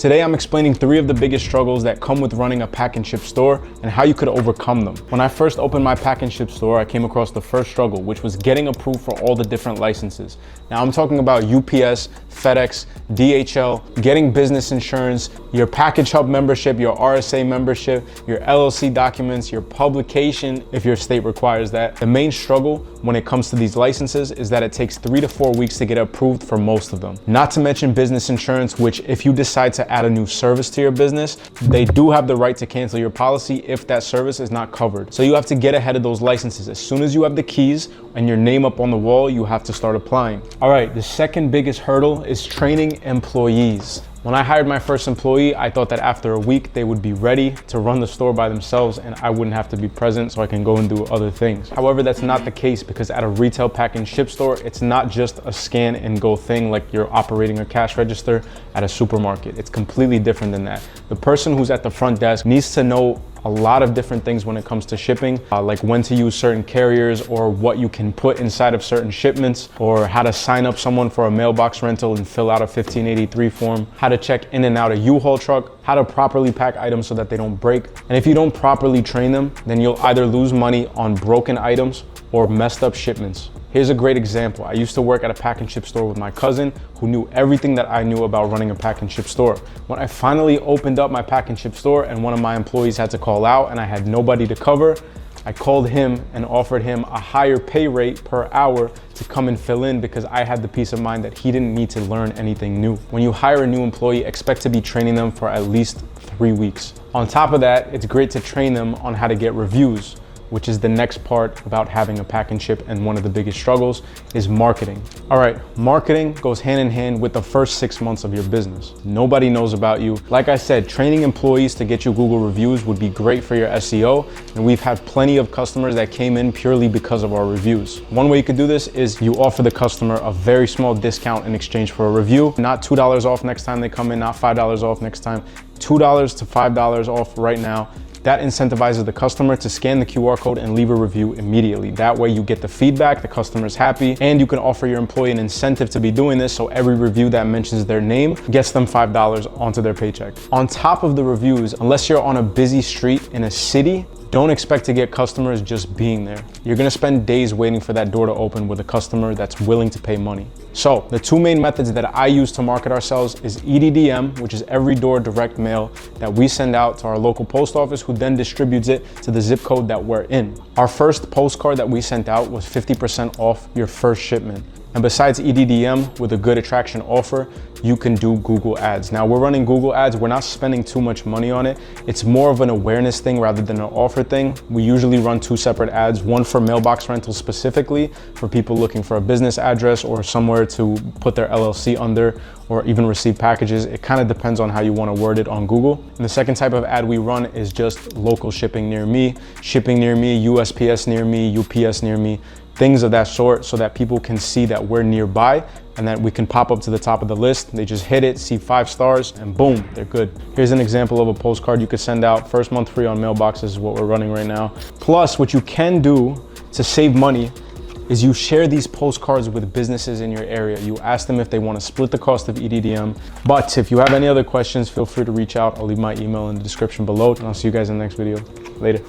Today I'm explaining 3 of the biggest struggles that come with running a pack and ship store and how you could overcome them. When I first opened my pack and ship store, I came across the first struggle, which was getting approved for all the different licenses. Now I'm talking about UPS, FedEx, DHL, getting business insurance, your package hub membership, your RSA membership, your LLC documents, your publication, if your state requires that. The main struggle when it comes to these licenses is that it takes 3 to 4 weeks to get approved for most of them. Not to mention business insurance, which if you decide to add a new service to your business, they do have the right to cancel your policy if that service is not covered. So you have to get ahead of those licenses. As soon as you have the keys and your name up on the wall, you have to start applying. All right, the second biggest hurdle is training employees. When I hired my first employee, I thought that after a week, they would be ready to run the store by themselves and I wouldn't have to be present so I can go and do other things. However, that's not the case because at a retail pack and ship store, it's not just a scan and go thing like you're operating a cash register at a supermarket. It's completely different than that. The person who's at the front desk needs to know a lot of different things when it comes to shipping, like when to use certain carriers or what you can put inside of certain shipments, or how to sign up someone for a mailbox rental and fill out a 1583 form, how to check in and out a U-Haul truck, how to properly pack items so that they don't break. And if you don't properly train them, then you'll either lose money on broken items or messed up shipments. Here's a great example. I used to work at a pack and ship store with my cousin who knew everything that I knew about running a pack and ship store. When I finally opened up my pack and ship store and one of my employees had to call out and I had nobody to cover, I called him and offered him a higher pay rate per hour to come and fill in because I had the peace of mind that he didn't need to learn anything new. When you hire a new employee, expect to be training them for at least 3 weeks. On top of that, it's great to train them on how to get reviews, which is the next part about having a pack and ship, and one of the biggest struggles is marketing. All right, marketing goes hand in hand with the first 6 months of your business. Nobody knows about you. Like I said, training employees to get you Google reviews would be great for your SEO, and we've had plenty of customers that came in purely because of our reviews. One way you could do this is you offer the customer a very small discount in exchange for a review, not $2 off next time they come in, not $5 off next time, $2 to $5 off right now. That incentivizes the customer to scan the QR code and leave a review immediately. That way you get the feedback, the customer's happy, and you can offer your employee an incentive to be doing this so every review that mentions their name gets them $5 onto their paycheck. On top of the reviews, unless you're on a busy street in a city, don't expect to get customers just being there. You're gonna spend days waiting for that door to open with a customer that's willing to pay money. So the 2 main methods that I use to market ourselves is EDDM, which is every door direct mail that we send out to our local post office, who then distributes it to the zip code that we're in. Our first postcard that we sent out was 50% off your first shipment. And besides EDDM, with a good attraction offer, you can do Google ads. Now we're running Google ads. We're not spending too much money on it. It's more of an awareness thing rather than an offer thing. We usually run 2 separate ads, one for mailbox rentals specifically for people looking for a business address or somewhere to put their LLC under or even receive packages. It kind of depends on how you want to word it on Google. And the second type of ad we run is just local shipping near me, USPS near me, UPS near me, things of that sort, so that people can see that we're nearby and that we can pop up to the top of the list. They just hit it, see 5 stars, and boom, they're good. Here's an example of a postcard you could send out. First month free on mailboxes is what we're running right now. Plus, what you can do to save money is you share these postcards with businesses in your area. You ask them if they want to split the cost of EDDM. But if you have any other questions, feel free to reach out. I'll leave my email in the description below, and I'll see you guys in the next video. Later.